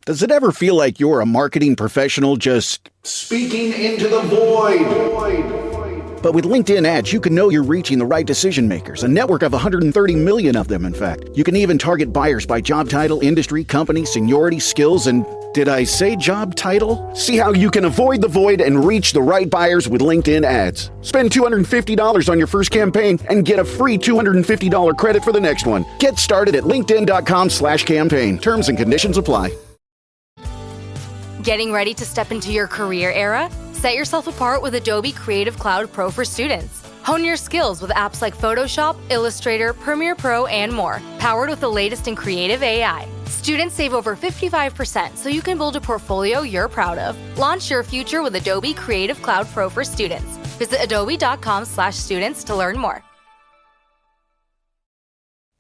Does it ever feel like you're a marketing professional just speaking into the void? But with LinkedIn ads, you can know you're reaching the right decision makers, a network of 130 million of them, in fact. You can even target buyers by job title, industry, company, seniority, skills, and did I say job title? See how you can avoid the void and reach the right buyers with LinkedIn ads. Spend $250 on your first campaign and get a free $250 credit for the next one. Get started at linkedin.com/campaign. Terms and conditions apply. Getting ready to step into your career era? Set yourself apart with Adobe Creative Cloud Pro for students. Hone your skills with apps like Photoshop, Illustrator, Premiere Pro, and more, powered with the latest in creative AI. Students save over 55% so you can build a portfolio you're proud of. Launch your future with Adobe Creative Cloud Pro for students. Visit adobe.com/students to learn more.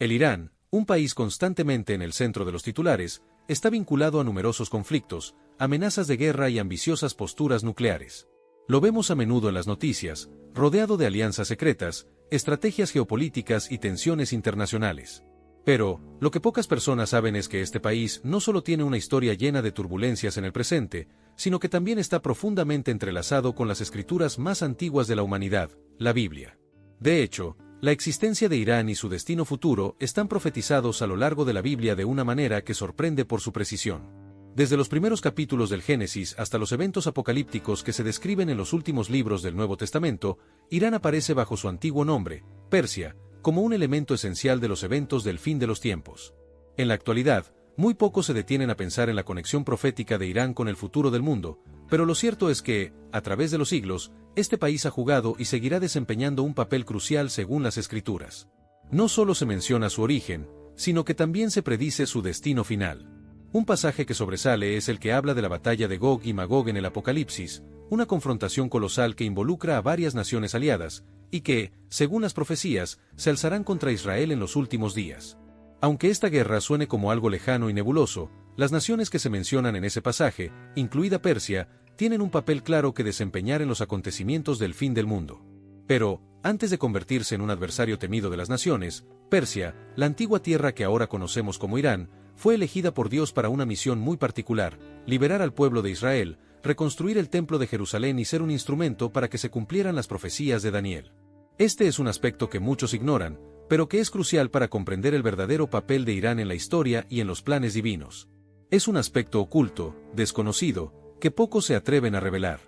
El Irán, un país constantemente en el centro de los titulares, está vinculado a numerosos conflictos, amenazas de guerra y ambiciosas posturas nucleares. Lo vemos a menudo en las noticias, rodeado de alianzas secretas, estrategias geopolíticas y tensiones internacionales. Pero, lo que pocas personas saben es que este país no solo tiene una historia llena de turbulencias en el presente, sino que también está profundamente entrelazado con las escrituras más antiguas de la humanidad, la Biblia. De hecho, la existencia de Irán y su destino futuro están profetizados a lo largo de la Biblia de una manera que sorprende por su precisión. Desde los primeros capítulos del Génesis hasta los eventos apocalípticos que se describen en los últimos libros del Nuevo Testamento, Irán aparece bajo su antiguo nombre, Persia, como un elemento esencial de los eventos del fin de los tiempos. En la actualidad, muy pocos se detienen a pensar en la conexión profética de Irán con el futuro del mundo, pero lo cierto es que, a través de los siglos, este país ha jugado y seguirá desempeñando un papel crucial según las Escrituras. No solo se menciona su origen, sino que también se predice su destino final. Un pasaje que sobresale es el que habla de la batalla de Gog y Magog en el Apocalipsis, una confrontación colosal que involucra a varias naciones aliadas, y que, según las profecías, se alzarán contra Israel en los últimos días. Aunque esta guerra suene como algo lejano y nebuloso, las naciones que se mencionan en ese pasaje, incluida Persia, tienen un papel claro que desempeñar en los acontecimientos del fin del mundo. Pero, antes de convertirse en un adversario temido de las naciones, Persia, la antigua tierra que ahora conocemos como Irán, fue elegida por Dios para una misión muy particular: liberar al pueblo de Israel, reconstruir el templo de Jerusalén y ser un instrumento para que se cumplieran las profecías de Daniel. Este es un aspecto que muchos ignoran, pero que es crucial para comprender el verdadero papel de Irán en la historia y en los planes divinos. Es un aspecto oculto, desconocido, que pocos se atreven a revelar.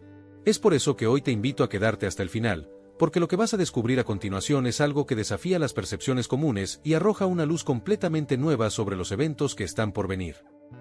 Es por eso que hoy te invito a quedarte hasta el final, porque lo que vas a descubrir a continuación es algo que desafía las percepciones comunes y arroja una luz completamente nueva sobre los eventos que están por venir.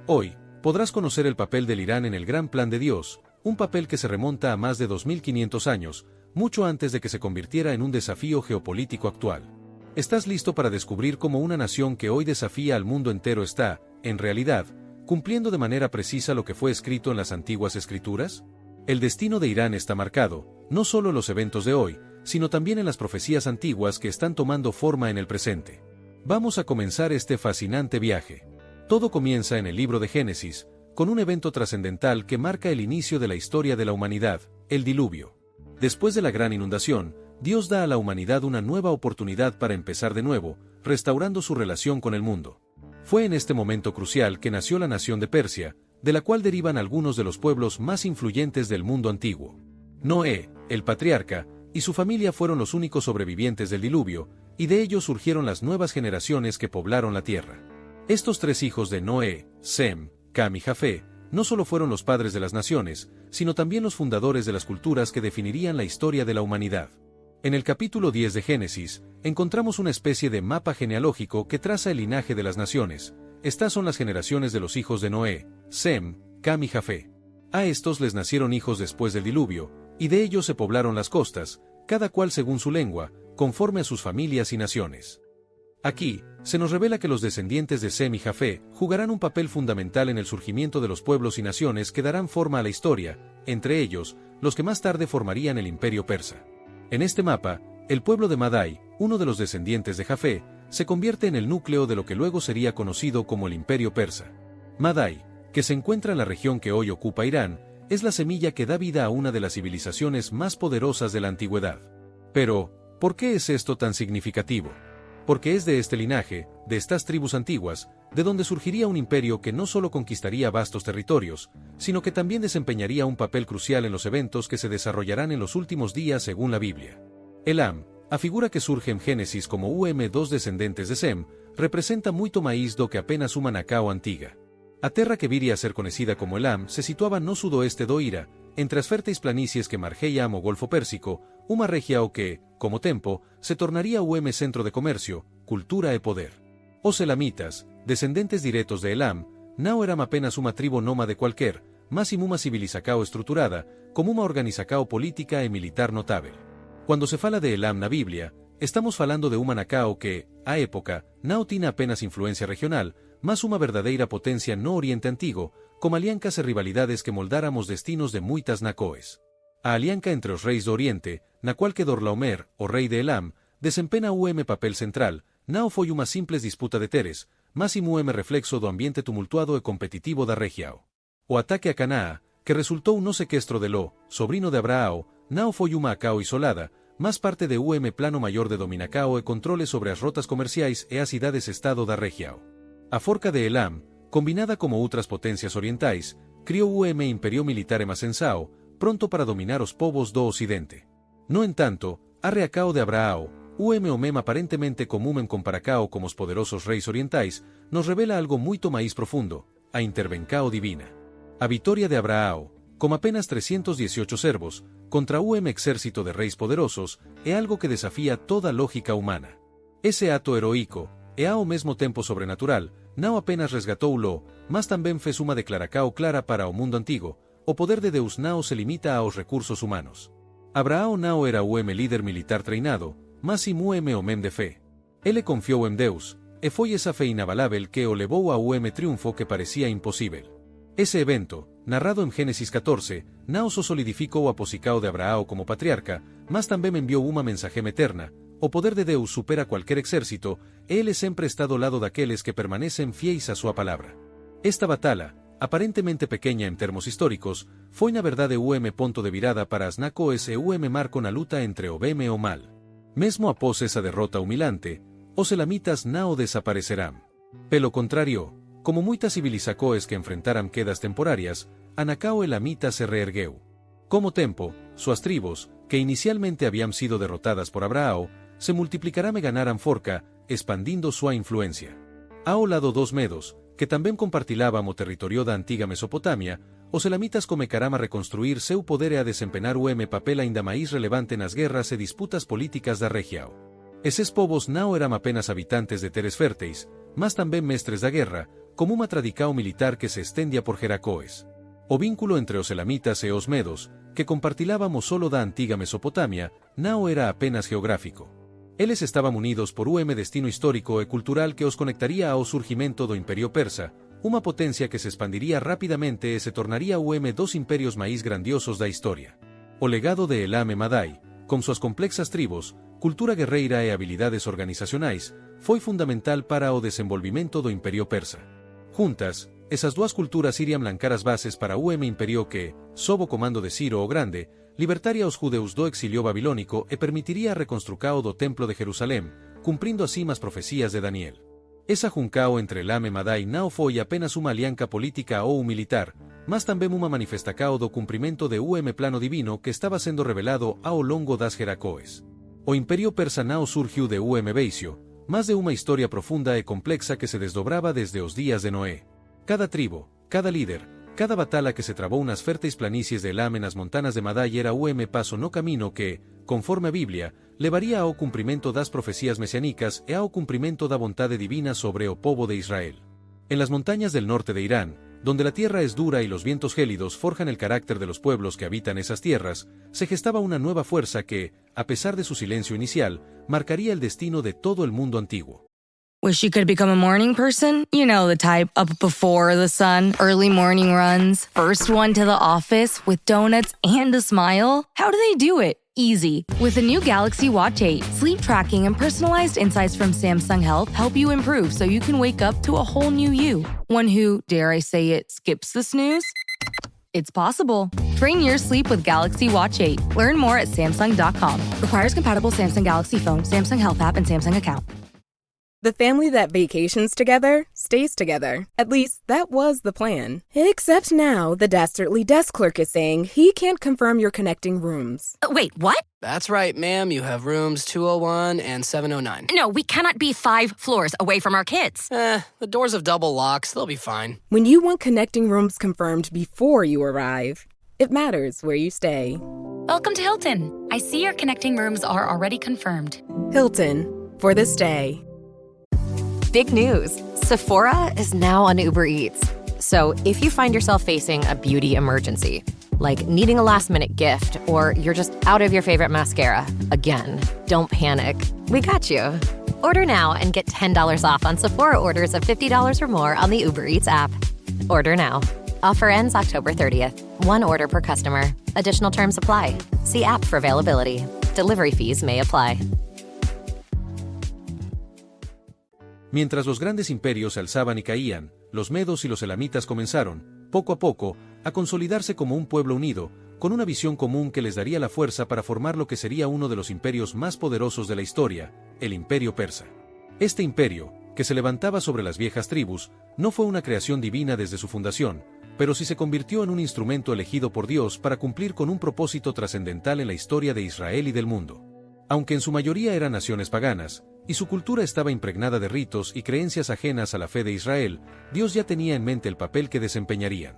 Hoy, podrás conocer el papel del Irán en el gran plan de Dios, un papel que se remonta a más de 2500 años, mucho antes de que se convirtiera en un desafío geopolítico actual. ¿Estás listo para descubrir cómo una nación que hoy desafía al mundo entero está, en realidad, cumpliendo de manera precisa lo que fue escrito en las antiguas escrituras? El destino de Irán está marcado, no solo en los eventos de hoy, sino también en las profecías antiguas que están tomando forma en el presente. Vamos a comenzar este fascinante viaje. Todo comienza en el libro de Génesis, con un evento trascendental que marca el inicio de la historia de la humanidad, el diluvio. Después de la gran inundación, Dios da a la humanidad una nueva oportunidad para empezar de nuevo, restaurando su relación con el mundo. Fue en este momento crucial que nació la nación de Persia, de la cual derivan algunos de los pueblos más influyentes del mundo antiguo. Noé, el patriarca, y su familia fueron los únicos sobrevivientes del diluvio, y de ellos surgieron las nuevas generaciones que poblaron la tierra. Estos tres hijos de Noé, Sem, Cam y Jafé, no solo fueron los padres de las naciones, sino también los fundadores de las culturas que definirían la historia de la humanidad. En el capítulo 10 de Génesis, encontramos una especie de mapa genealógico que traza el linaje de las naciones. Estas son las generaciones de los hijos de Noé, Sem, Cam y Jafé. A estos les nacieron hijos después del diluvio, y de ellos se poblaron las costas, cada cual según su lengua, conforme a sus familias y naciones. Aquí, se nos revela que los descendientes de Sem y Jafé jugarán un papel fundamental en el surgimiento de los pueblos y naciones que darán forma a la historia, entre ellos, los que más tarde formarían el imperio persa. En este mapa, el pueblo de Madai, uno de los descendientes de Jafé, se convierte en el núcleo de lo que luego sería conocido como el imperio persa. Madai, que se encuentra en la región que hoy ocupa Irán, es la semilla que da vida a una de las civilizaciones más poderosas de la antigüedad. Pero, ¿por qué es esto tan significativo? Porque es de este linaje, de estas tribus antiguas, de donde surgiría un imperio que no solo conquistaría vastos territorios, sino que también desempeñaría un papel crucial en los eventos que se desarrollarán en los últimos días según la Biblia. Elam, a figura que surge en Génesis como dos descendentes de Sem, representa muito maíz do que apenas uma Nacao antiga. A terra que viria a ser conocida como Elam se situaba no sudoeste do Ira, entre as férteis planícies que margeia o Golfo Pérsico, uma região que, como tempo, se tornaría centro de comercio, cultura e poder. Os elamitas, descendentes diretos de Elam, não eram apenas uma tribo nómade qualquer, mas uma civilizacao estruturada, como uma organizacao política e militar notável. Quando se fala de Elam na Biblia, estamos falando de uma Nacao que, à época, não tinha apenas influencia regional, mas uma verdadeira potencia no Oriente Antigo, com aliancas e rivalidades que moldaram os destinos de muitas Nacoes. A alianca entre os reis do Oriente, na qual que Dorlaomer, o rei de Elam, desempenha papel central, não foi uma simples disputa de teres, mas reflexo do ambiente tumultuado e competitivo da região. O ataque a Canaá, que resultou no sequestro de Ló, sobrino de Abraão, não foi uma Acao isolada, mas parte de plano maior de dominacao e controle sobre as rotas comerciais e as cidades-estado da região. A forca de Elam, combinada como outras potências orientais, criou o imperio militar emacensao, pronto para dominar os povos do Ocidente. No entanto, a reacao de Abraão, o aparentemente comum em comparacao como os poderosos reis orientais, nos revela algo muito mais profundo, a intervencao divina. A vitória de Abraão, com apenas 318 servos, contra o exército de reis poderosos, é algo que desafia toda lógica humana. Ese ato heroico, e ao mesmo tempo sobrenatural, não apenas resgatou Ló, mas também fez uma declaracao clara para o mundo antigo: o poder de Deus não se limita aos recursos humanos. Abraão não era o líder militar treinado, mas sim o homem de fé. Ele confiou em Deus, e foi essa fé inabalável que o levou ao triunfo que parecia impossível. Ese evento, narrado en Génesis 14, não só solidificou o aposicao de Abraão como patriarca, mas também enviou uma mensagem eterna: o poder de Deus supera qualquer exército, e ele sempre está do lado daqueles que permanecem fiéis a sua palavra. Esta batalha, aparentemente pequena em termos históricos, foi na verdade o ponto de virada para as Nacoes e o marco na luta entre o bem e o mal. Mesmo após essa derrota humilhante, os elamitas não desaparecerão. Pelo contrário, como muitas civilizacoes que enfrentaram quedas temporárias, a Nacao elamita se reergueu. Como tempo, suas tribos, que inicialmente habían sido derrotadas por Abraão, se multiplicarán e ganarán forca, expandindo sua influencia. Ao lado dos medos, que também compartilhavam o territorio da antiga Mesopotamia, os elamitas comecarán a reconstruir seu poder e a desempenar o papel ainda máis relevante nas guerras e disputas políticas da região. Esses povos não eram apenas habitantes de teres férteis, mas também mestres da guerra, como uma tradicao militar que se estendia por Jeracoes. O vínculo entre os elamitas e os medos, que compartilhábamos solo da antiga Mesopotamia, não era apenas geográfico. Eles estaban unidos por destino histórico e cultural que os conectaría ao surgimento do Imperio Persa, uma potencia que se expandiría rapidamente e se tornaría dos imperios máis grandiosos da historia. O legado de Elam e Madai, con suas complexas tribos, cultura guerreira e habilidades organizacionais, foi fundamental para o desenvolvimento do Imperio Persa. Juntas, esas duas culturas irían lancar as bases para o imperio que, sob o comando de Ciro o Grande, libertaría aos judeus do exilio babilónico e permitiría a reconstrucao do Templo de Jerusalém, cumprindo así as profecías de Daniel. Esa juncao entre Elam e Madai não foi apenas uma alianca política ou militar, mas também uma manifestacao do cumprimento de plano divino que estaba sendo revelado ao longo das Jeracoes. O Imperio Persa não surgiu de Beisio, mas de uma história profunda e complexa que se desdobraba desde os días de Noé. Cada tribo, cada líder, cada batalla que se trabou nas férteis planícies de Elam e nas montanas de Madai era paso no camino que, conforme a Biblia, levaría ao cumprimento das profecías mesianicas e ao cumprimento da vontade divina sobre o povo de Israel. En las montañas del norte de Irán, donde la tierra es dura y los vientos gélidos forjan el carácter de los pueblos que habitan esas tierras, se gestaba una nueva fuerza que, a pesar de su silencio inicial, marcaría el destino de todo el mundo antiguo. Wish you could become a morning person? You know the type, up before the sun, early morning runs, first one to the office with donuts and a smile. How do they do it? Easy. With the new Galaxy Watch 8, sleep tracking and personalized insights from Samsung Health help you improve so you can wake up to a whole new you. One who, dare I say it, skips the snooze? It's possible. Train your sleep with Galaxy Watch 8. Learn more at Samsung.com. Requires compatible Samsung Galaxy phone, Samsung Health app, and Samsung account. The family that vacations together stays together. At least, that was the plan. Except now, the Dastardly desk clerk is saying he can't confirm your connecting rooms. Wait, what? That's right, ma'am. You have rooms 201 and 709. No, we cannot be 5 floors away from our kids. The doors have double locks. They'll be fine. When you want connecting rooms confirmed before you arrive, it matters where you stay. Welcome to Hilton. I see your connecting rooms are already confirmed. Hilton, for this day. Big news. Sephora is now on Uber Eats. So if you find yourself facing a beauty emergency, like needing a last-minute gift, or you're just out of your favorite mascara, again, don't panic. We got you. Order now and get $10 off on Sephora orders of $50 or more on the Uber Eats app. Order now. Offer ends October 30th. One order per customer. Additional terms apply. See app for availability. Delivery fees may apply. Mientras los grandes imperios se alzaban y caían, los medos y los elamitas comenzaron, poco a poco, a consolidarse como un pueblo unido, con una visión común que les daría la fuerza para formar lo que sería uno de los imperios más poderosos de la historia, el Imperio Persa. Este imperio, que se levantaba sobre las viejas tribus, no fue una creación divina desde su fundación, pero sí se convirtió en un instrumento elegido por Dios para cumplir con un propósito trascendental en la historia de Israel y del mundo. Aunque en su mayoría eran naciones paganas, y su cultura estaba impregnada de ritos y creencias ajenas a la fe de Israel, Dios ya tenía en mente el papel que desempeñarían.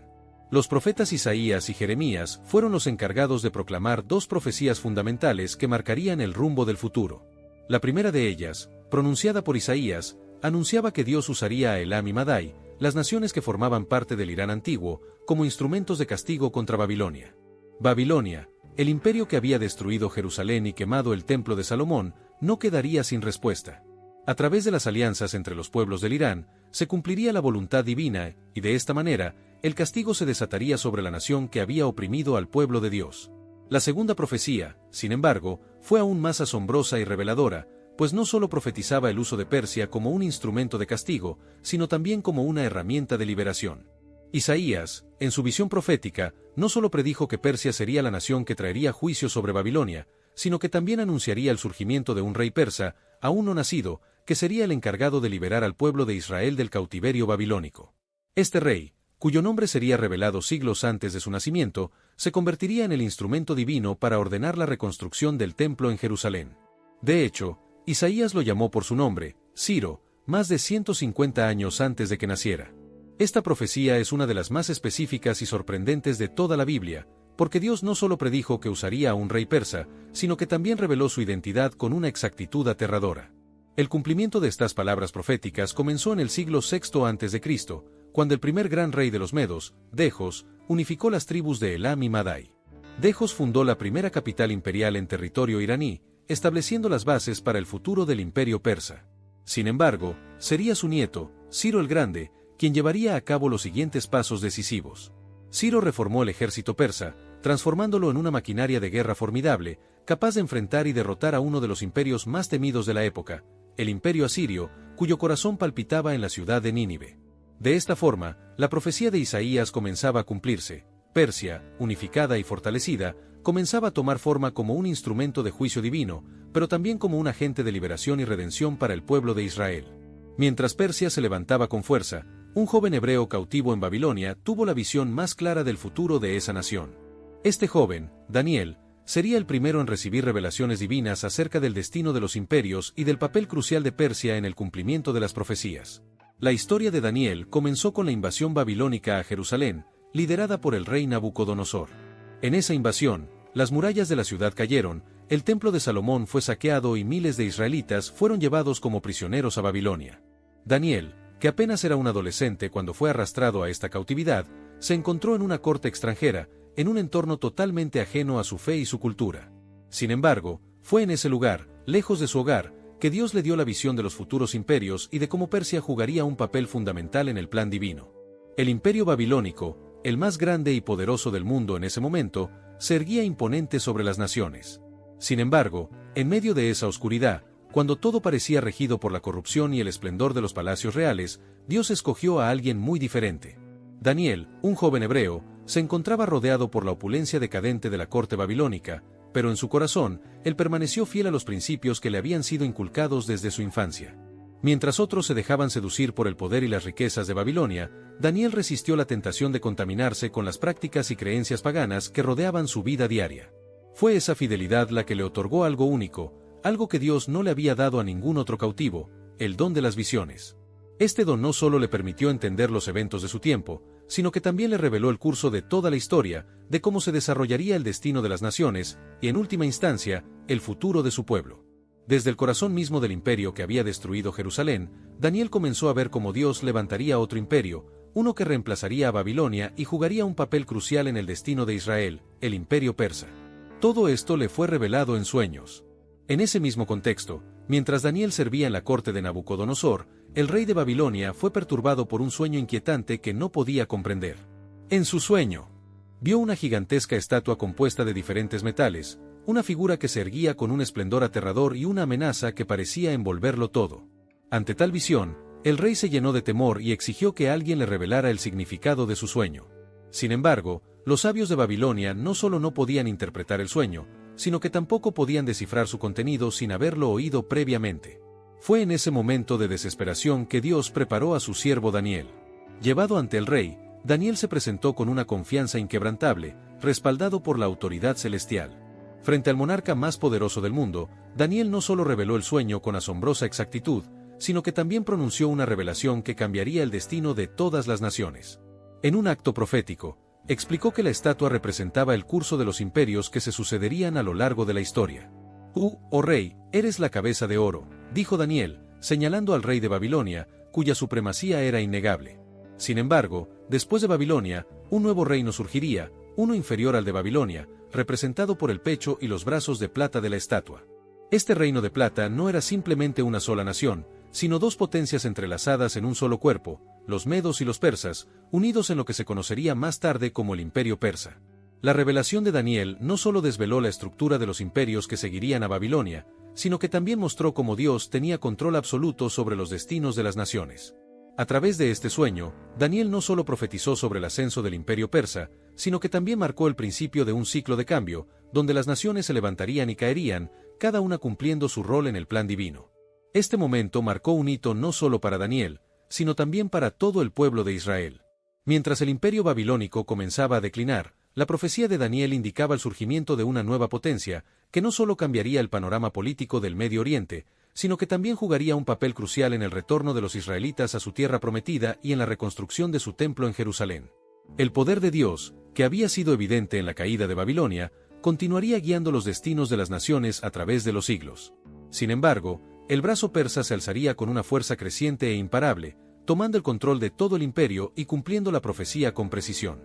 Los profetas Isaías y Jeremías fueron los encargados de proclamar 2 profecías fundamentales que marcarían el rumbo del futuro. La primera de ellas, pronunciada por Isaías, anunciaba que Dios usaría a Elam y Madai, las naciones que formaban parte del Irán antiguo, como instrumentos de castigo contra Babilonia. Babilonia, el imperio que había destruido Jerusalén y quemado el templo de Salomón, no quedaría sin respuesta. A través de las alianzas entre los pueblos del Irán, se cumpliría la voluntad divina, y de esta manera, el castigo se desataría sobre la nación que había oprimido al pueblo de Dios. La segunda profecía, sin embargo, fue aún más asombrosa y reveladora, pues no solo profetizaba el uso de Persia como un instrumento de castigo, sino también como una herramienta de liberación. Isaías, en su visión profética, no solo predijo que Persia sería la nación que traería juicio sobre Babilonia, sino que también anunciaría el surgimiento de un rey persa, aún no nacido, que sería el encargado de liberar al pueblo de Israel del cautiverio babilónico. Este rey, cuyo nombre sería revelado siglos antes de su nacimiento, se convertiría en el instrumento divino para ordenar la reconstrucción del templo en Jerusalén. De hecho, Isaías lo llamó por su nombre, Ciro, más de 150 años antes de que naciera. Esta profecía es una de las más específicas y sorprendentes de toda la Biblia, porque Dios no solo predijo que usaría a un rey persa, sino que también reveló su identidad con una exactitud aterradora. El cumplimiento de estas palabras proféticas comenzó en el siglo VI a.C., cuando el primer gran rey de los medos, Dejos, unificó las tribus de Elam y Madai. Dejos fundó la primera capital imperial en territorio iraní, estableciendo las bases para el futuro del imperio persa. Sin embargo, sería su nieto, Ciro el Grande, quien llevaría a cabo los siguientes pasos decisivos. Ciro reformó el ejército persa, transformándolo en una maquinaria de guerra formidable, capaz de enfrentar y derrotar a uno de los imperios más temidos de la época, el imperio asirio, cuyo corazón palpitaba en la ciudad de Nínive. De esta forma, la profecía de Isaías comenzaba a cumplirse. Persia, unificada y fortalecida, comenzaba a tomar forma como un instrumento de juicio divino, pero también como un agente de liberación y redención para el pueblo de Israel. Mientras Persia se levantaba con fuerza, un joven hebreo cautivo en Babilonia tuvo la visión más clara del futuro de esa nación. Este joven, Daniel, sería el primero en recibir revelaciones divinas acerca del destino de los imperios y del papel crucial de Persia en el cumplimiento de las profecías. La historia de Daniel comenzó con la invasión babilónica a Jerusalén, liderada por el rey Nabucodonosor. En esa invasión, las murallas de la ciudad cayeron, el templo de Salomón fue saqueado y miles de israelitas fueron llevados como prisioneros a Babilonia. Daniel, que apenas era un adolescente cuando fue arrastrado a esta cautividad, se encontró en una corte extranjera, en un entorno totalmente ajeno a su fe y su cultura. Sin embargo, fue en ese lugar, lejos de su hogar, que Dios le dio la visión de los futuros imperios y de cómo Persia jugaría un papel fundamental en el plan divino. El imperio babilónico, el más grande y poderoso del mundo en ese momento, se erguía imponente sobre las naciones. Sin embargo, en medio de esa oscuridad, cuando todo parecía regido por la corrupción y el esplendor de los palacios reales, Dios escogió a alguien muy diferente. Daniel, un joven hebreo, se encontraba rodeado por la opulencia decadente de la corte babilónica, pero en su corazón, él permaneció fiel a los principios que le habían sido inculcados desde su infancia. Mientras otros se dejaban seducir por el poder y las riquezas de Babilonia, Daniel resistió la tentación de contaminarse con las prácticas y creencias paganas que rodeaban su vida diaria. Fue esa fidelidad la que le otorgó algo único, algo que Dios no le había dado a ningún otro cautivo, el don de las visiones. Este don no solo le permitió entender los eventos de su tiempo, sino que también le reveló el curso de toda la historia, de cómo se desarrollaría el destino de las naciones, y en última instancia, el futuro de su pueblo. Desde el corazón mismo del imperio que había destruido Jerusalén, Daniel comenzó a ver cómo Dios levantaría otro imperio, uno que reemplazaría a Babilonia y jugaría un papel crucial en el destino de Israel, el imperio persa. Todo esto le fue revelado en sueños. En ese mismo contexto, mientras Daniel servía en la corte de Nabucodonosor, el rey de Babilonia fue perturbado por un sueño inquietante que no podía comprender. En su sueño, vio una gigantesca estatua compuesta de diferentes metales, una figura que se erguía con un esplendor aterrador y una amenaza que parecía envolverlo todo. Ante tal visión, el rey se llenó de temor y exigió que alguien le revelara el significado de su sueño. Sin embargo, los sabios de Babilonia no solo no podían interpretar el sueño, sino que tampoco podían descifrar su contenido sin haberlo oído previamente. Fue en ese momento de desesperación que Dios preparó a su siervo Daniel. Llevado ante el rey, Daniel se presentó con una confianza inquebrantable, respaldado por la autoridad celestial. Frente al monarca más poderoso del mundo, Daniel no solo reveló el sueño con asombrosa exactitud, sino que también pronunció una revelación que cambiaría el destino de todas las naciones. En un acto profético, explicó que la estatua representaba el curso de los imperios que se sucederían a lo largo de la historia. Tú, oh rey, eres la cabeza de oro, dijo Daniel, señalando al rey de Babilonia, cuya supremacía era innegable. Sin embargo, después de Babilonia, un nuevo reino surgiría, uno inferior al de Babilonia, representado por el pecho y los brazos de plata de la estatua. Este reino de plata no era simplemente una sola nación, sino dos potencias entrelazadas en un solo cuerpo, los medos y los persas, unidos en lo que se conocería más tarde como el Imperio Persa. La revelación de Daniel no solo desveló la estructura de los imperios que seguirían a Babilonia, sino que también mostró cómo Dios tenía control absoluto sobre los destinos de las naciones. A través de este sueño, Daniel no solo profetizó sobre el ascenso del Imperio Persa, sino que también marcó el principio de un ciclo de cambio, donde las naciones se levantarían y caerían, cada una cumpliendo su rol en el plan divino. Este momento marcó un hito no solo para Daniel, sino también para todo el pueblo de Israel. Mientras el imperio babilónico comenzaba a declinar, la profecía de Daniel indicaba el surgimiento de una nueva potencia, que no solo cambiaría el panorama político del Medio Oriente, sino que también jugaría un papel crucial en el retorno de los israelitas a su tierra prometida y en la reconstrucción de su templo en Jerusalén. El poder de Dios, que había sido evidente en la caída de Babilonia, continuaría guiando los destinos de las naciones a través de los siglos. Sin embargo, el brazo persa se alzaría con una fuerza creciente e imparable, tomando el control de todo el imperio y cumpliendo la profecía con precisión.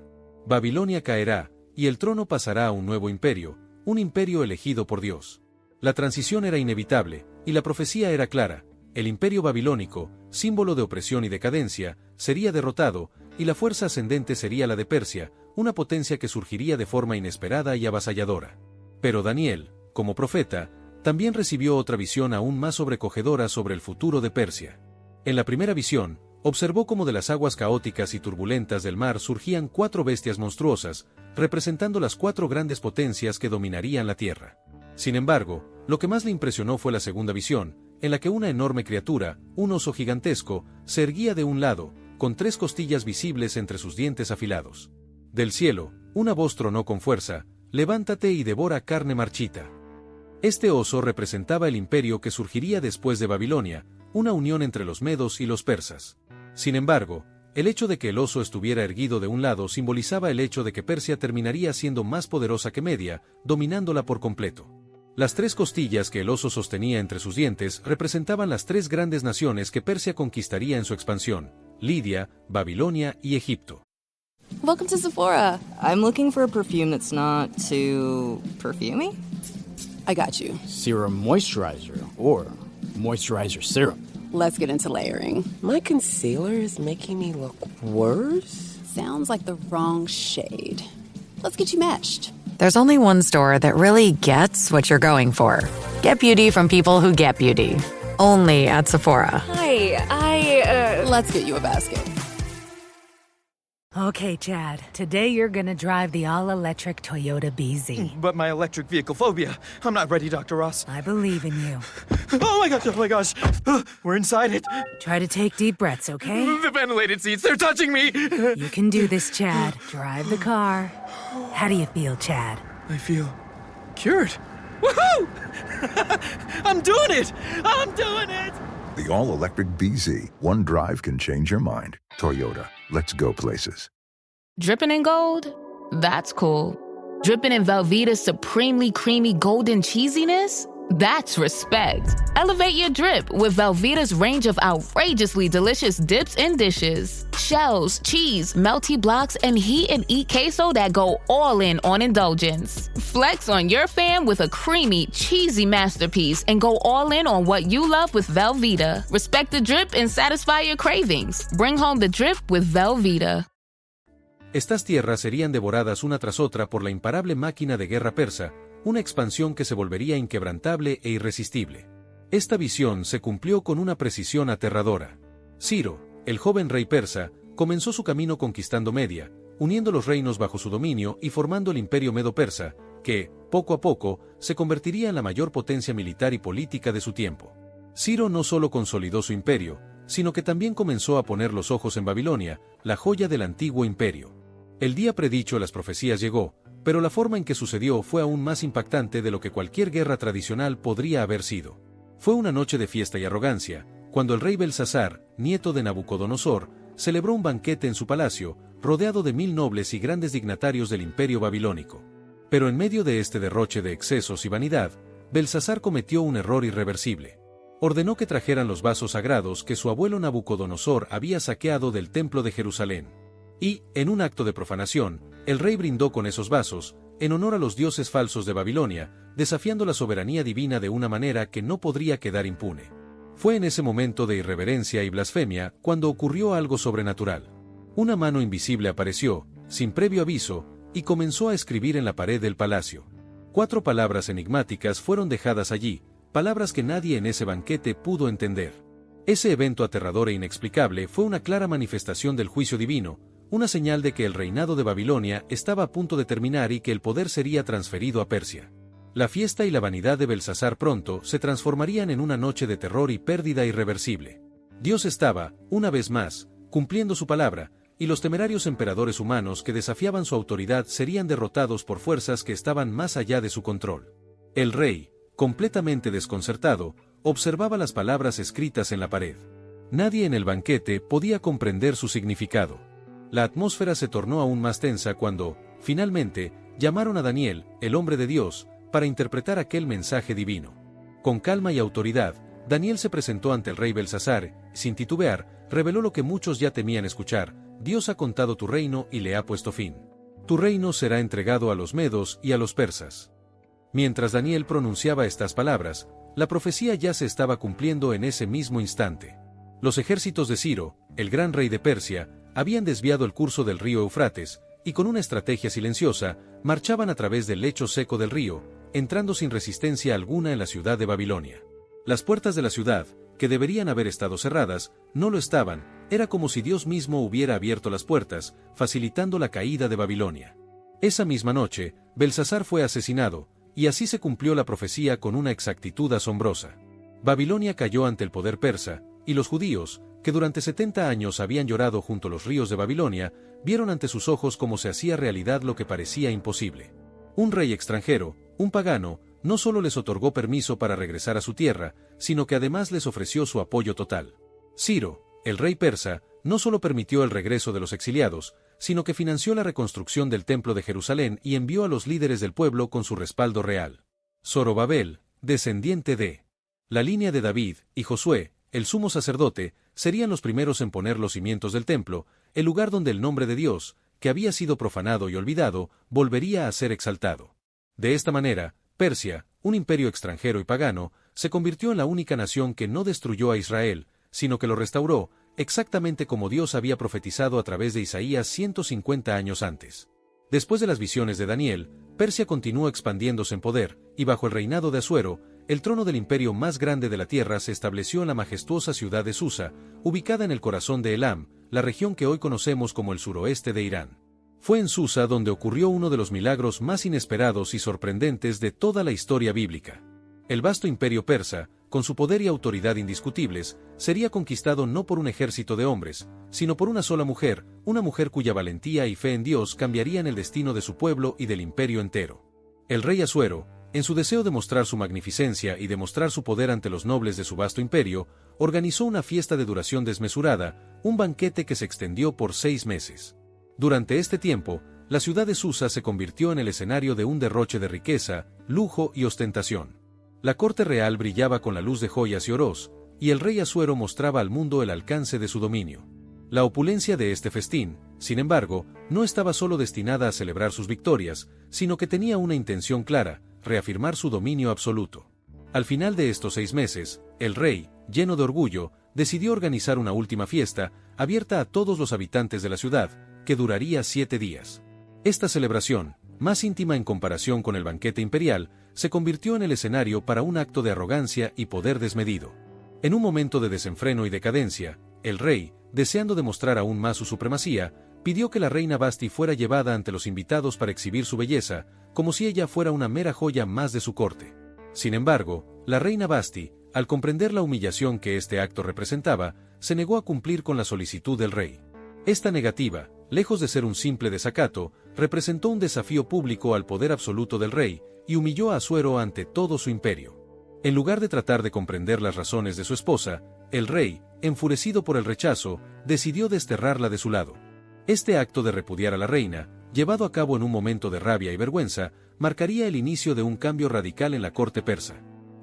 Babilonia caerá, y el trono pasará a un nuevo imperio, un imperio elegido por Dios. La transición era inevitable, y la profecía era clara: el imperio babilónico, símbolo de opresión y decadencia, sería derrotado, y la fuerza ascendente sería la de Persia, una potencia que surgiría de forma inesperada y avasalladora. Pero Daniel, como profeta, también recibió otra visión aún más sobrecogedora sobre el futuro de Persia. En la primera visión, observó cómo de las aguas caóticas y turbulentas del mar surgían 4 bestias monstruosas, representando las 4 grandes potencias que dominarían la tierra. Sin embargo, lo que más le impresionó fue la segunda visión, en la que una enorme criatura, un oso gigantesco, se erguía de un lado, con 3 costillas visibles entre sus dientes afilados. Del cielo, una voz tronó con fuerza: «Levántate y devora carne marchita». Este oso representaba el imperio que surgiría después de Babilonia, una unión entre los medos y los persas. Sin embargo, el hecho de que el oso estuviera erguido de un lado simbolizaba el hecho de que Persia terminaría siendo más poderosa que Media, dominándola por completo. Las 3 costillas que el oso sostenía entre sus dientes representaban las 3 grandes naciones que Persia conquistaría en su expansión: Lidia, Babilonia y Egipto. Welcome to Sephora. I'm looking for a perfume that's not too perfumey. I got you. Serum moisturizer or moisturizer serum. Let's get into layering. My concealer is making me look worse. Sounds like the wrong shade. Let's get you matched. There's only one store that really gets what you're going for. Get beauty from people who get beauty. Only at Sephora. Hi, Let's get you a basket. Okay, Chad. Today you're gonna drive the all-electric Toyota BZ. But my electric vehicle phobia. I'm not ready, Dr. Ross. I believe in you. Oh my gosh. We're inside it. Try to take deep breaths, okay? The ventilated seats, they're touching me. You can do this, Chad. Drive the car. How do you feel, Chad? I feel cured. Woohoo! I'm doing it! The all-electric BZ. One drive can change your mind. Toyota. Let's go places. Dripping in gold? That's cool. Dripping in Velveeta's supremely creamy golden cheesiness? That's respect. Elevate your drip with Velveeta's range of outrageously delicious dips and dishes. Shells, cheese, melty blocks, and heat and eat queso that go all in on indulgence. Flex on your fam with a creamy, cheesy masterpiece and go all in on what you love with Velveeta. Respect the drip and satisfy your cravings. Bring home the drip with Velveeta. Estas tierras serían devoradas una tras otra por la imparable máquina de guerra persa, una expansión que se volvería inquebrantable e irresistible. Esta visión se cumplió con una precisión aterradora. Ciro, el joven rey persa, comenzó su camino conquistando Media, uniendo los reinos bajo su dominio y formando el imperio medo-persa, que, poco a poco, se convertiría en la mayor potencia militar y política de su tiempo. Ciro no solo consolidó su imperio, sino que también comenzó a poner los ojos en Babilonia, la joya del antiguo imperio. El día predicho de las profecías llegó, pero la forma en que sucedió fue aún más impactante de lo que cualquier guerra tradicional podría haber sido. Fue una noche de fiesta y arrogancia, cuando el rey Belsasar, nieto de Nabucodonosor, celebró un banquete en su palacio, rodeado de 1000 nobles y grandes dignatarios del imperio babilónico. Pero en medio de este derroche de excesos y vanidad, Belsasar cometió un error irreversible. Ordenó que trajeran los vasos sagrados que su abuelo Nabucodonosor había saqueado del templo de Jerusalén. Y, en un acto de profanación, el rey brindó con esos vasos, en honor a los dioses falsos de Babilonia, desafiando la soberanía divina de una manera que no podría quedar impune. Fue en ese momento de irreverencia y blasfemia cuando ocurrió algo sobrenatural. Una mano invisible apareció, sin previo aviso, y comenzó a escribir en la pared del palacio. 4 palabras enigmáticas fueron dejadas allí, palabras que nadie en ese banquete pudo entender. Ese evento aterrador e inexplicable fue una clara manifestación del juicio divino, una señal de que el reinado de Babilonia estaba a punto de terminar y que el poder sería transferido a Persia. La fiesta y la vanidad de Belsasar pronto se transformarían en una noche de terror y pérdida irreversible. Dios estaba, una vez más, cumpliendo su palabra, y los temerarios emperadores humanos que desafiaban su autoridad serían derrotados por fuerzas que estaban más allá de su control. El rey, completamente desconcertado, observaba las palabras escritas en la pared. Nadie en el banquete podía comprender su significado. La atmósfera se tornó aún más tensa cuando, finalmente, llamaron a Daniel, el hombre de Dios, para interpretar aquel mensaje divino. Con calma y autoridad, Daniel se presentó ante el rey Belsasar, sin titubear, reveló lo que muchos ya temían escuchar: Dios ha contado tu reino y le ha puesto fin. Tu reino será entregado a los medos y a los persas. Mientras Daniel pronunciaba estas palabras, la profecía ya se estaba cumpliendo en ese mismo instante. Los ejércitos de Ciro, el gran rey de Persia, habían desviado el curso del río Eufrates, y con una estrategia silenciosa, marchaban a través del lecho seco del río, entrando sin resistencia alguna en la ciudad de Babilonia. Las puertas de la ciudad, que deberían haber estado cerradas, no lo estaban. Era como si Dios mismo hubiera abierto las puertas, facilitando la caída de Babilonia. Esa misma noche, Belsasar fue asesinado, y así se cumplió la profecía con una exactitud asombrosa. Babilonia cayó ante el poder persa, y los judíos, que durante 70 años habían llorado junto a los ríos de Babilonia, vieron ante sus ojos cómo se hacía realidad lo que parecía imposible. Un rey extranjero, un pagano, no solo les otorgó permiso para regresar a su tierra, sino que además les ofreció su apoyo total. Ciro, el rey persa, no solo permitió el regreso de los exiliados, sino que financió la reconstrucción del templo de Jerusalén y envió a los líderes del pueblo con su respaldo real. Zorobabel, descendiente de la línea de David, y Josué, el sumo sacerdote, serían los primeros en poner los cimientos del templo, el lugar donde el nombre de Dios, que había sido profanado y olvidado, volvería a ser exaltado. De esta manera, Persia, un imperio extranjero y pagano, se convirtió en la única nación que no destruyó a Israel, sino que lo restauró, exactamente como Dios había profetizado a través de Isaías 150 años antes. Después de las visiones de Daniel, Persia continuó expandiéndose en poder, y bajo el reinado de Asuero, el trono del imperio más grande de la tierra se estableció en la majestuosa ciudad de Susa, ubicada en el corazón de Elam, la región que hoy conocemos como el suroeste de Irán. Fue en Susa donde ocurrió uno de los milagros más inesperados y sorprendentes de toda la historia bíblica. El vasto imperio persa, con su poder y autoridad indiscutibles, sería conquistado no por un ejército de hombres, sino por una sola mujer, una mujer cuya valentía y fe en Dios cambiarían el destino de su pueblo y del imperio entero. El rey Asuero, en su deseo de mostrar su magnificencia y demostrar su poder ante los nobles de su vasto imperio, organizó una fiesta de duración desmesurada, un banquete que se extendió por 6 meses. Durante este tiempo, la ciudad de Susa se convirtió en el escenario de un derroche de riqueza, lujo y ostentación. La corte real brillaba con la luz de joyas y oros, y el rey Asuero mostraba al mundo el alcance de su dominio. La opulencia de este festín, sin embargo, no estaba solo destinada a celebrar sus victorias, sino que tenía una intención clara: reafirmar su dominio absoluto. Al final de estos 6 meses, el rey, lleno de orgullo, decidió organizar una última fiesta, abierta a todos los habitantes de la ciudad, que duraría 7 días. Esta celebración, más íntima en comparación con el banquete imperial, se convirtió en el escenario para un acto de arrogancia y poder desmedido. En un momento de desenfreno y decadencia, el rey, deseando demostrar aún más su supremacía, pidió que la reina Vashti fuera llevada ante los invitados para exhibir su belleza, como si ella fuera una mera joya más de su corte. Sin embargo, la reina Vashti, al comprender la humillación que este acto representaba, se negó a cumplir con la solicitud del rey. Esta negativa, lejos de ser un simple desacato, representó un desafío público al poder absoluto del rey, y humilló a Asuero ante todo su imperio. En lugar de tratar de comprender las razones de su esposa, el rey, enfurecido por el rechazo, decidió desterrarla de su lado. Este acto de repudiar a la reina, llevado a cabo en un momento de rabia y vergüenza, marcaría el inicio de un cambio radical en la corte persa.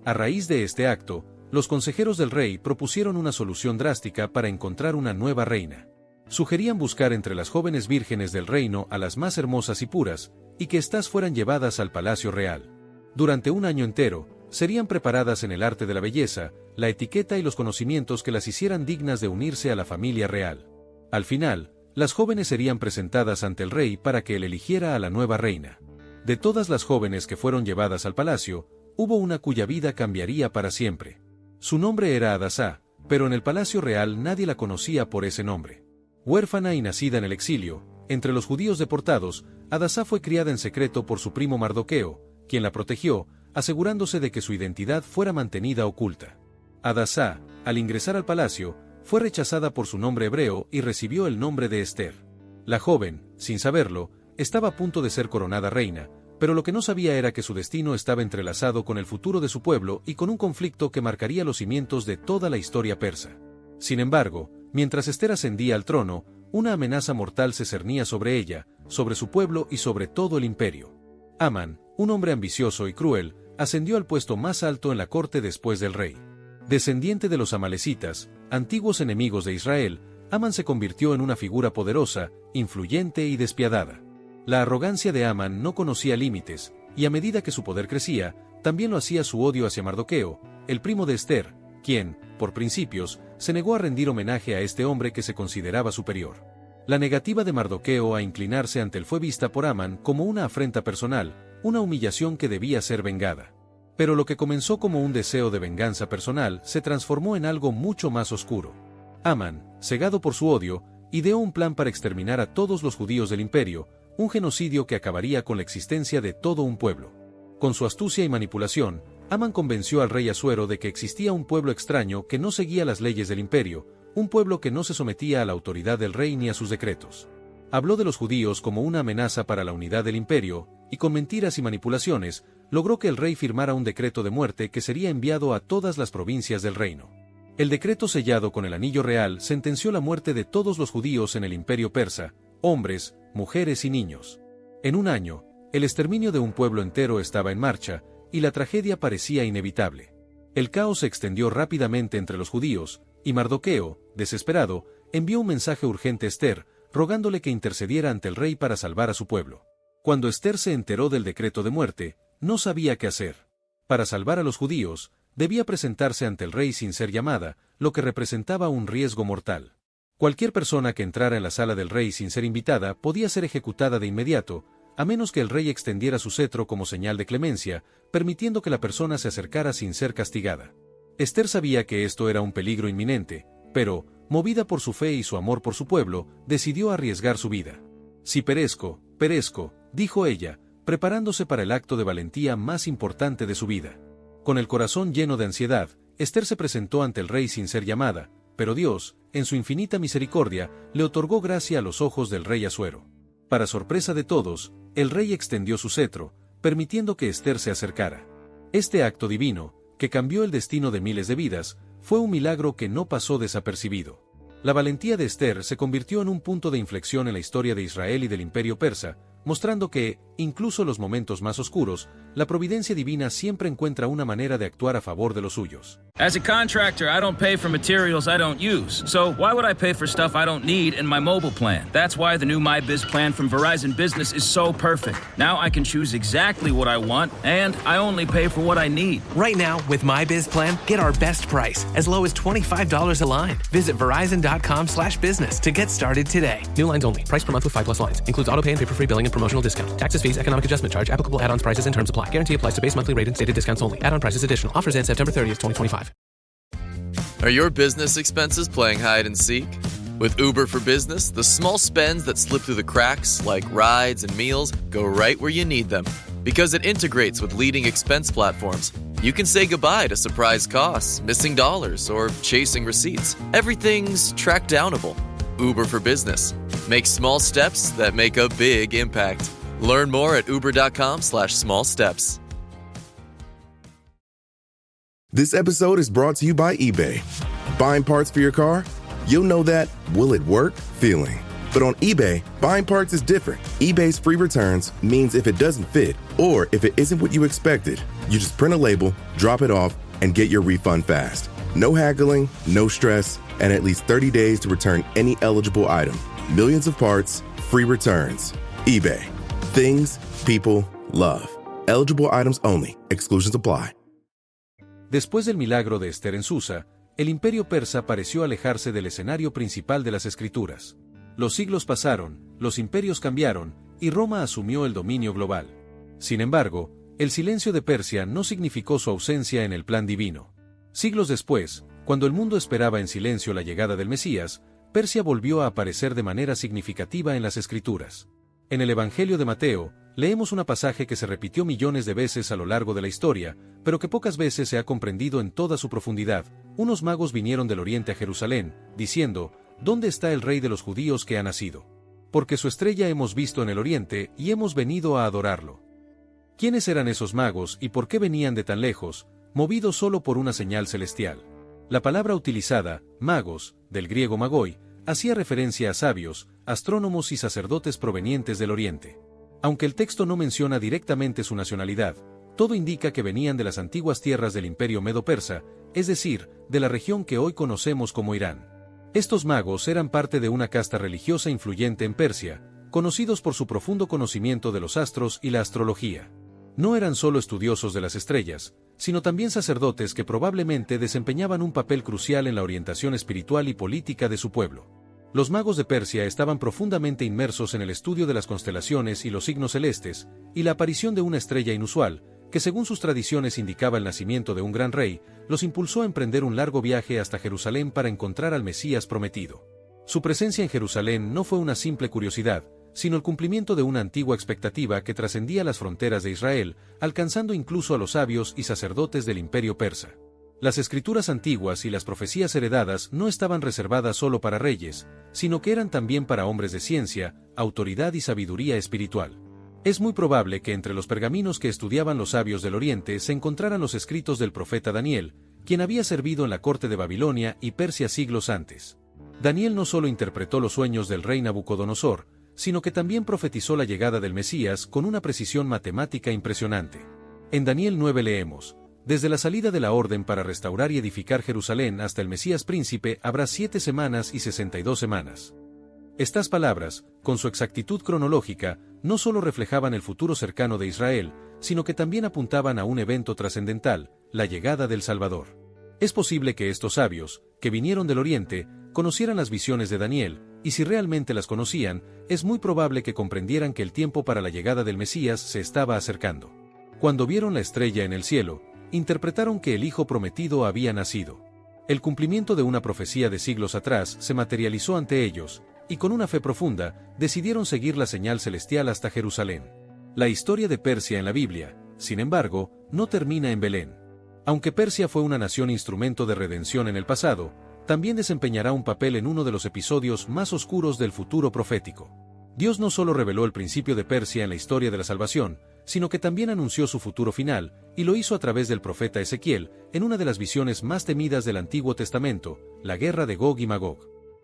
A raíz de este acto, los consejeros del rey propusieron una solución drástica para encontrar una nueva reina. Sugerían buscar entre las jóvenes vírgenes del reino a las más hermosas y puras, y que éstas fueran llevadas al palacio real. Durante un año entero, serían preparadas en el arte de la belleza, la etiqueta y los conocimientos que las hicieran dignas de unirse a la familia real. Al final, las jóvenes serían presentadas ante el rey para que él eligiera a la nueva reina. De todas las jóvenes que fueron llevadas al palacio, hubo una cuya vida cambiaría para siempre. Su nombre era Hadasá, pero en el palacio real nadie la conocía por ese nombre. Huérfana y nacida en el exilio, entre los judíos deportados, Hadasá fue criada en secreto por su primo Mardoqueo, quien la protegió, asegurándose de que su identidad fuera mantenida oculta. Hadasá, al ingresar al palacio, fue rechazada por su nombre hebreo y recibió el nombre de Esther. La joven, sin saberlo, estaba a punto de ser coronada reina, pero lo que no sabía era que su destino estaba entrelazado con el futuro de su pueblo y con un conflicto que marcaría los cimientos de toda la historia persa. Sin embargo, mientras Esther ascendía al trono, una amenaza mortal se cernía sobre ella, sobre su pueblo y sobre todo el imperio. Amán, un hombre ambicioso y cruel, ascendió al puesto más alto en la corte después del rey. Descendiente de los amalecitas, antiguos enemigos de Israel, Amán se convirtió en una figura poderosa, influyente y despiadada. La arrogancia de Amán no conocía límites, y a medida que su poder crecía, también lo hacía su odio hacia Mardoqueo, el primo de Esther, quien, por principios, se negó a rendir homenaje a este hombre que se consideraba superior. La negativa de Mardoqueo a inclinarse ante él fue vista por Amán como una afrenta personal, una humillación que debía ser vengada. Pero lo que comenzó como un deseo de venganza personal se transformó en algo mucho más oscuro. Amán, cegado por su odio, ideó un plan para exterminar a todos los judíos del imperio, un genocidio que acabaría con la existencia de todo un pueblo. Con su astucia y manipulación, Amán convenció al rey Asuero de que existía un pueblo extraño que no seguía las leyes del imperio, un pueblo que no se sometía a la autoridad del rey ni a sus decretos. Habló de los judíos como una amenaza para la unidad del imperio, y con mentiras y manipulaciones, logró que el rey firmara un decreto de muerte que sería enviado a todas las provincias del reino. El decreto sellado con el anillo real sentenció la muerte de todos los judíos en el imperio persa, hombres, mujeres y niños. En un año, el exterminio de un pueblo entero estaba en marcha, y la tragedia parecía inevitable. El caos se extendió rápidamente entre los judíos, y Mardoqueo, desesperado, envió un mensaje urgente a Esther, rogándole que intercediera ante el rey para salvar a su pueblo. Cuando Esther se enteró del decreto de muerte, no sabía qué hacer. Para salvar a los judíos, debía presentarse ante el rey sin ser llamada, lo que representaba un riesgo mortal. Cualquier persona que entrara en la sala del rey sin ser invitada podía ser ejecutada de inmediato, a menos que el rey extendiera su cetro como señal de clemencia, permitiendo que la persona se acercara sin ser castigada. Esther sabía que esto era un peligro inminente, pero, movida por su fe y su amor por su pueblo, decidió arriesgar su vida. Si perezco, perezco, dijo ella, preparándose para el acto de valentía más importante de su vida. Con el corazón lleno de ansiedad, Esther se presentó ante el rey sin ser llamada, pero Dios, en su infinita misericordia, le otorgó gracia a los ojos del rey Asuero. Para sorpresa de todos, el rey extendió su cetro, permitiendo que Esther se acercara. Este acto divino, que cambió el destino de miles de vidas, fue un milagro que no pasó desapercibido. La valentía de Esther se convirtió en un punto de inflexión en la historia de Israel y del Imperio Persa, mostrando que, incluso en los momentos más oscuros, la providencia divina siempre encuentra una manera de actuar a favor de los suyos. As a contractor, I don't pay for materials I don't use. So why would I pay for stuff I don't need in my mobile plan? That's why the new MyBiz plan from Verizon Business is so perfect. Now I can choose exactly what I want, and I only pay for what I need. Right now, with MyBiz plan, get our best price, as low as $25 a line. Visit Verizon.com/business to get started today. New lines only. Price per month with 5+ lines. Includes auto pay and paper-free billing and promotional discount. Taxes, fees, economic adjustment charge. Applicable add-ons, prices, and terms apply. Guarantee applies to base monthly rate and stated discounts only. Add-on prices additional. Offers end September 30th, 2025. Are your business expenses playing hide and seek? With Uber for Business, the small spends that slip through the cracks, like rides and meals, go right where you need them. Because it integrates with leading expense platforms, you can say goodbye to surprise costs, missing dollars, or chasing receipts. Everything's track downable. Uber for Business. Make small steps that make a big impact. Learn more at uber.com/small steps. This episode is brought to you by eBay. Buying parts for your car? You'll know that will it work feeling. But on eBay, buying parts is different. eBay's free returns means if it doesn't fit, or if it isn't what you expected, you just print a label, drop it off, and get your refund fast. No haggling, no stress, and at least 30 days to return any eligible item. Millions of parts, free returns. eBay. Things people love. Eligible items only. Exclusions apply. Después del milagro de Esther en Susa, el Imperio Persa pareció alejarse del escenario principal de las Escrituras. Los siglos pasaron, los imperios cambiaron, y Roma asumió el dominio global. Sin embargo, el silencio de Persia no significó su ausencia en el plan divino. Siglos después, cuando el mundo esperaba en silencio la llegada del Mesías, Persia volvió a aparecer de manera significativa en las Escrituras. En el Evangelio de Mateo, leemos un pasaje que se repitió millones de veces a lo largo de la historia, pero que pocas veces se ha comprendido en toda su profundidad. Unos magos vinieron del oriente a Jerusalén, diciendo, ¿dónde está el rey de los judíos que ha nacido? Porque su estrella hemos visto en el oriente y hemos venido a adorarlo. ¿Quiénes eran esos magos y por qué venían de tan lejos, movidos solo por una señal celestial? La palabra utilizada, magos, del griego magoi, hacía referencia a sabios, astrónomos y sacerdotes provenientes del oriente. Aunque el texto no menciona directamente su nacionalidad, todo indica que venían de las antiguas tierras del Imperio Medo-Persa, es decir, de la región que hoy conocemos como Irán. Estos magos eran parte de una casta religiosa influyente en Persia, conocidos por su profundo conocimiento de los astros y la astrología. No eran solo estudiosos de las estrellas, sino también sacerdotes que probablemente desempeñaban un papel crucial en la orientación espiritual y política de su pueblo. Los magos de Persia estaban profundamente inmersos en el estudio de las constelaciones y los signos celestes, y la aparición de una estrella inusual, que según sus tradiciones indicaba el nacimiento de un gran rey, los impulsó a emprender un largo viaje hasta Jerusalén para encontrar al Mesías prometido. Su presencia en Jerusalén no fue una simple curiosidad, sino el cumplimiento de una antigua expectativa que trascendía las fronteras de Israel, alcanzando incluso a los sabios y sacerdotes del Imperio Persa. Las escrituras antiguas y las profecías heredadas no estaban reservadas solo para reyes, sino que eran también para hombres de ciencia, autoridad y sabiduría espiritual. Es muy probable que entre los pergaminos que estudiaban los sabios del Oriente se encontraran los escritos del profeta Daniel, quien había servido en la corte de Babilonia y Persia siglos antes. Daniel no solo interpretó los sueños del rey Nabucodonosor, sino que también profetizó la llegada del Mesías con una precisión matemática impresionante. En Daniel 9 leemos: desde la salida de la orden para restaurar y edificar Jerusalén hasta el Mesías príncipe habrá 7 semanas y 62 semanas. Estas palabras, con su exactitud cronológica, no solo reflejaban el futuro cercano de Israel, sino que también apuntaban a un evento trascendental, la llegada del Salvador. Es posible que estos sabios, que vinieron del Oriente, conocieran las visiones de Daniel, y si realmente las conocían, es muy probable que comprendieran que el tiempo para la llegada del Mesías se estaba acercando. Cuando vieron la estrella en el cielo, interpretaron que el Hijo prometido había nacido. El cumplimiento de una profecía de siglos atrás se materializó ante ellos, y con una fe profunda, decidieron seguir la señal celestial hasta Jerusalén. La historia de Persia en la Biblia, sin embargo, no termina en Belén. Aunque Persia fue una nación instrumento de redención en el pasado, también desempeñará un papel en uno de los episodios más oscuros del futuro profético. Dios no solo reveló el principio de Persia en la historia de la salvación, sino que también anunció su futuro final, y lo hizo a través del profeta Ezequiel, en una de las visiones más temidas del Antiguo Testamento, la guerra de Gog y Magog.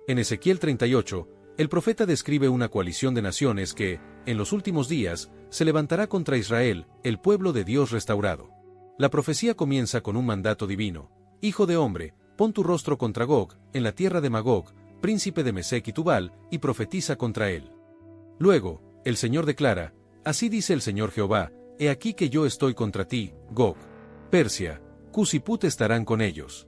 En Ezequiel 38, el profeta describe una coalición de naciones que, en los últimos días, se levantará contra Israel, el pueblo de Dios restaurado. La profecía comienza con un mandato divino: Hijo de hombre, pon tu rostro contra Gog, en la tierra de Magog, príncipe de Mesec y Tubal, y profetiza contra él. Luego, el Señor declara: Así dice el Señor Jehová, he aquí que yo estoy contra ti, Gog. Persia, Cus y Put estarán con ellos.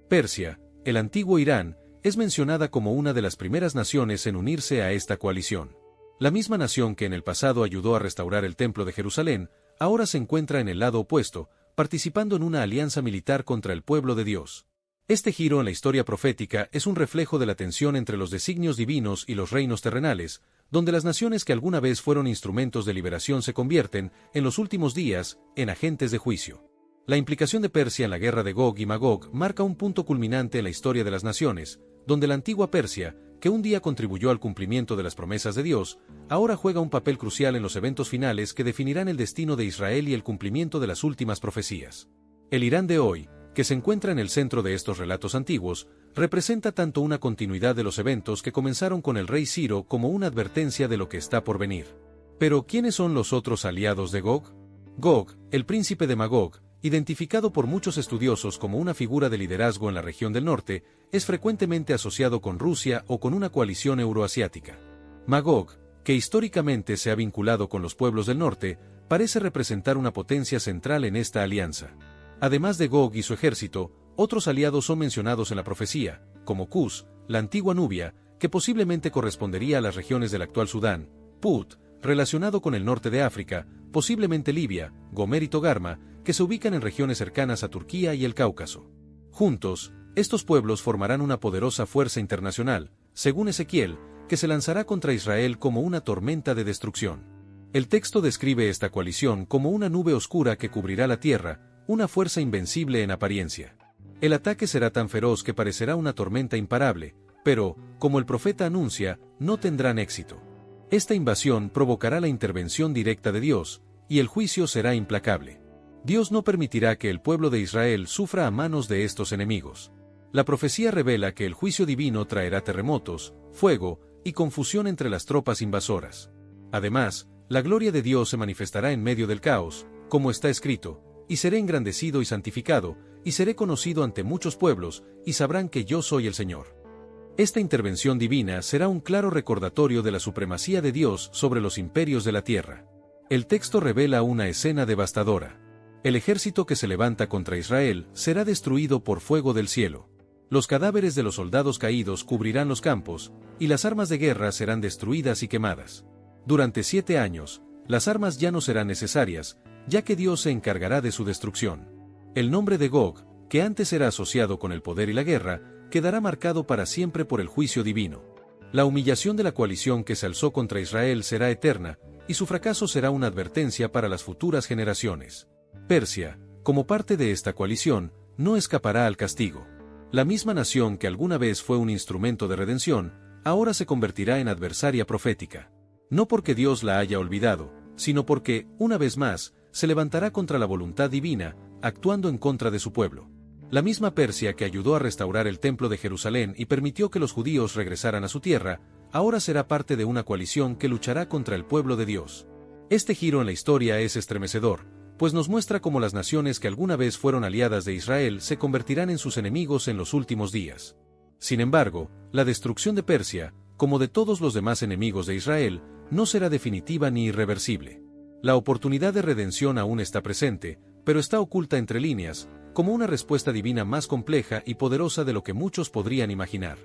Persia, el antiguo Irán, es mencionada como una de las primeras naciones en unirse a esta coalición. La misma nación que en el pasado ayudó a restaurar el Templo de Jerusalén, ahora se encuentra en el lado opuesto, participando en una alianza militar contra el pueblo de Dios. Este giro en la historia profética es un reflejo de la tensión entre los designios divinos y los reinos terrenales, donde las naciones que alguna vez fueron instrumentos de liberación se convierten, en los últimos días, en agentes de juicio. La implicación de Persia en la guerra de Gog y Magog marca un punto culminante en la historia de las naciones, donde la antigua Persia, que un día contribuyó al cumplimiento de las promesas de Dios, ahora juega un papel crucial en los eventos finales que definirán el destino de Israel y el cumplimiento de las últimas profecías. El Irán de hoy, que se encuentra en el centro de estos relatos antiguos, representa tanto una continuidad de los eventos que comenzaron con el rey Ciro como una advertencia de lo que está por venir. Pero, ¿quiénes son los otros aliados de Gog? Gog, el príncipe de Magog, identificado por muchos estudiosos como una figura de liderazgo en la región del norte, es frecuentemente asociado con Rusia o con una coalición euroasiática. Magog, que históricamente se ha vinculado con los pueblos del norte, parece representar una potencia central en esta alianza. Además de Gog y su ejército, otros aliados son mencionados en la profecía, como Cus, la antigua Nubia, que posiblemente correspondería a las regiones del actual Sudán, Put, relacionado con el norte de África, posiblemente Libia, Gomer y Togarma, que se ubican en regiones cercanas a Turquía y el Cáucaso. Juntos, estos pueblos formarán una poderosa fuerza internacional, según Ezequiel, que se lanzará contra Israel como una tormenta de destrucción. El texto describe esta coalición como una nube oscura que cubrirá la tierra, una fuerza invencible en apariencia. El ataque será tan feroz que parecerá una tormenta imparable, pero, como el profeta anuncia, no tendrán éxito. Esta invasión provocará la intervención directa de Dios, y el juicio será implacable. Dios no permitirá que el pueblo de Israel sufra a manos de estos enemigos. La profecía revela que el juicio divino traerá terremotos, fuego y confusión entre las tropas invasoras. Además, la gloria de Dios se manifestará en medio del caos, como está escrito: y seré engrandecido y santificado, y seré conocido ante muchos pueblos, y sabrán que yo soy el Señor. Esta intervención divina será un claro recordatorio de la supremacía de Dios sobre los imperios de la tierra. El texto revela una escena devastadora. El ejército que se levanta contra Israel será destruido por fuego del cielo. Los cadáveres de los soldados caídos cubrirán los campos, y las armas de guerra serán destruidas y quemadas. Durante 7 años, las armas ya no serán necesarias, ya que Dios se encargará de su destrucción. El nombre de Gog, que antes era asociado con el poder y la guerra, quedará marcado para siempre por el juicio divino. La humillación de la coalición que se alzó contra Israel será eterna, y su fracaso será una advertencia para las futuras generaciones. Persia, como parte de esta coalición, no escapará al castigo. La misma nación que alguna vez fue un instrumento de redención, ahora se convertirá en adversaria profética. No porque Dios la haya olvidado, sino porque, una vez más, se levantará contra la voluntad divina, actuando en contra de su pueblo. La misma Persia que ayudó a restaurar el templo de Jerusalén y permitió que los judíos regresaran a su tierra, ahora será parte de una coalición que luchará contra el pueblo de Dios. Este giro en la historia es estremecedor, pues nos muestra cómo las naciones que alguna vez fueron aliadas de Israel se convertirán en sus enemigos en los últimos días. Sin embargo, la destrucción de Persia, como de todos los demás enemigos de Israel, no será definitiva ni irreversible. La oportunidad de redención aún está presente, pero está oculta entre líneas, como una respuesta divina más compleja y poderosa de lo que muchos podrían imaginar.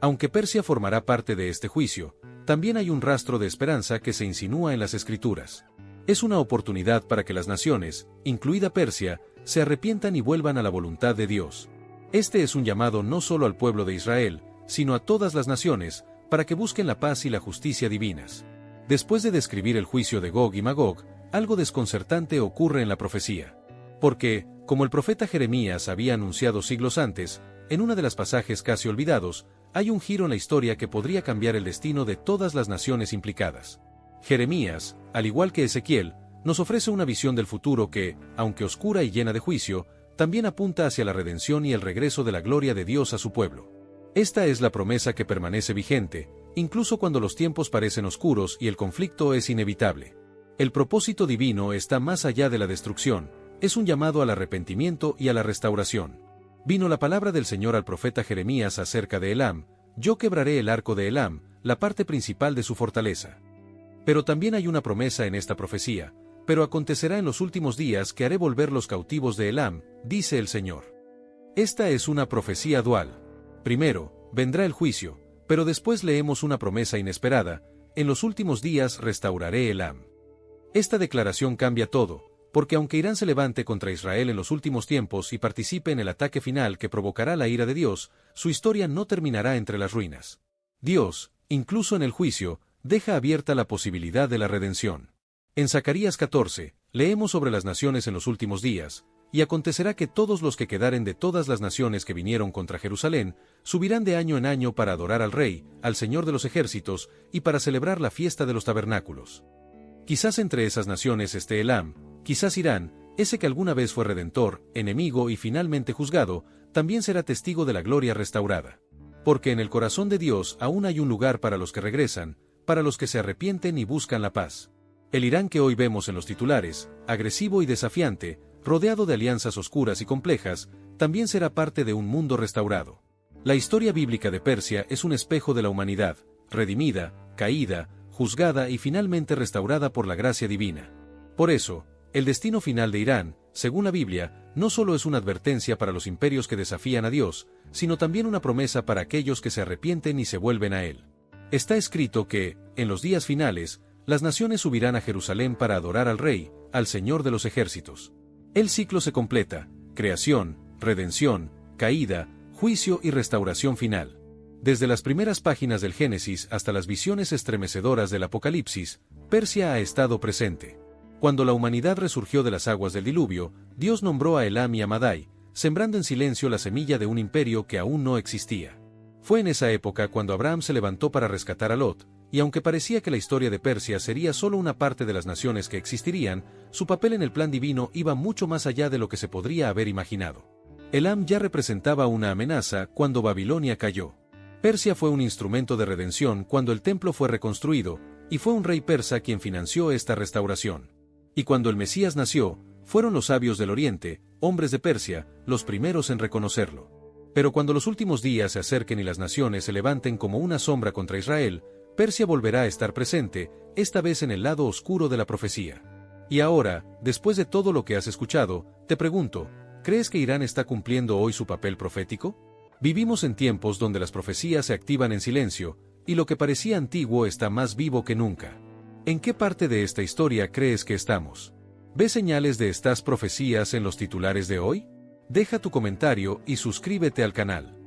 Aunque Persia formará parte de este juicio, también hay un rastro de esperanza que se insinúa en las Escrituras. Es una oportunidad para que las naciones, incluida Persia, se arrepientan y vuelvan a la voluntad de Dios. Este es un llamado no solo al pueblo de Israel, sino a todas las naciones, para que busquen la paz y la justicia divinas. Después de describir el juicio de Gog y Magog, algo desconcertante ocurre en la profecía. Porque, como el profeta Jeremías había anunciado siglos antes, en uno de los pasajes casi olvidados, hay un giro en la historia que podría cambiar el destino de todas las naciones implicadas. Jeremías, al igual que Ezequiel, nos ofrece una visión del futuro que, aunque oscura y llena de juicio, también apunta hacia la redención y el regreso de la gloria de Dios a su pueblo. Esta es la promesa que permanece vigente, incluso cuando los tiempos parecen oscuros y el conflicto es inevitable. El propósito divino está más allá de la destrucción, es un llamado al arrepentimiento y a la restauración. Vino la palabra del Señor al profeta Jeremías acerca de Elam: yo quebraré el arco de Elam, la parte principal de su fortaleza. Pero también hay una promesa en esta profecía: pero acontecerá en los últimos días que haré volver los cautivos de Elam, dice el Señor. Esta es una profecía dual. Primero, vendrá el juicio, pero después leemos una promesa inesperada: en los últimos días restauraré Elam. Esta declaración cambia todo, porque aunque Irán se levante contra Israel en los últimos tiempos y participe en el ataque final que provocará la ira de Dios, su historia no terminará entre las ruinas. Dios, incluso en el juicio, deja abierta la posibilidad de la redención. En Zacarías 14, leemos sobre las naciones en los últimos días: y acontecerá que todos los que quedaren de todas las naciones que vinieron contra Jerusalén, subirán de año en año para adorar al Rey, al Señor de los ejércitos, y para celebrar la fiesta de los tabernáculos. Quizás entre esas naciones esté Elam, quizás Irán, ese que alguna vez fue redentor, enemigo y finalmente juzgado, también será testigo de la gloria restaurada. Porque en el corazón de Dios aún hay un lugar para los que regresan, para los que se arrepienten y buscan la paz. El Irán que hoy vemos en los titulares, agresivo y desafiante, rodeado de alianzas oscuras y complejas, también será parte de un mundo restaurado. La historia bíblica de Persia es un espejo de la humanidad, redimida, caída, juzgada y finalmente restaurada por la gracia divina. Por eso, el destino final de Irán, según la Biblia, no solo es una advertencia para los imperios que desafían a Dios, sino también una promesa para aquellos que se arrepienten y se vuelven a Él. Está escrito que, en los días finales, las naciones subirán a Jerusalén para adorar al Rey, al Señor de los ejércitos. El ciclo se completa: creación, redención, caída, juicio y restauración final. Desde las primeras páginas del Génesis hasta las visiones estremecedoras del Apocalipsis, Persia ha estado presente. Cuando la humanidad resurgió de las aguas del diluvio, Dios nombró a Elam y a Madai, sembrando en silencio la semilla de un imperio que aún no existía. Fue en esa época cuando Abraham se levantó para rescatar a Lot, y aunque parecía que la historia de Persia sería solo una parte de las naciones que existirían, su papel en el plan divino iba mucho más allá de lo que se podría haber imaginado. Elam ya representaba una amenaza cuando Babilonia cayó. Persia fue un instrumento de redención cuando el templo fue reconstruido, y fue un rey persa quien financió esta restauración. Y cuando el Mesías nació, fueron los sabios del Oriente, hombres de Persia, los primeros en reconocerlo. Pero cuando los últimos días se acerquen y las naciones se levanten como una sombra contra Israel, Persia volverá a estar presente, esta vez en el lado oscuro de la profecía. Y ahora, después de todo lo que has escuchado, te pregunto, ¿crees que Irán está cumpliendo hoy su papel profético? Vivimos en tiempos donde las profecías se activan en silencio, y lo que parecía antiguo está más vivo que nunca. ¿En qué parte de esta historia crees que estamos? ¿Ves señales de estas profecías en los titulares de hoy? Deja tu comentario y suscríbete al canal.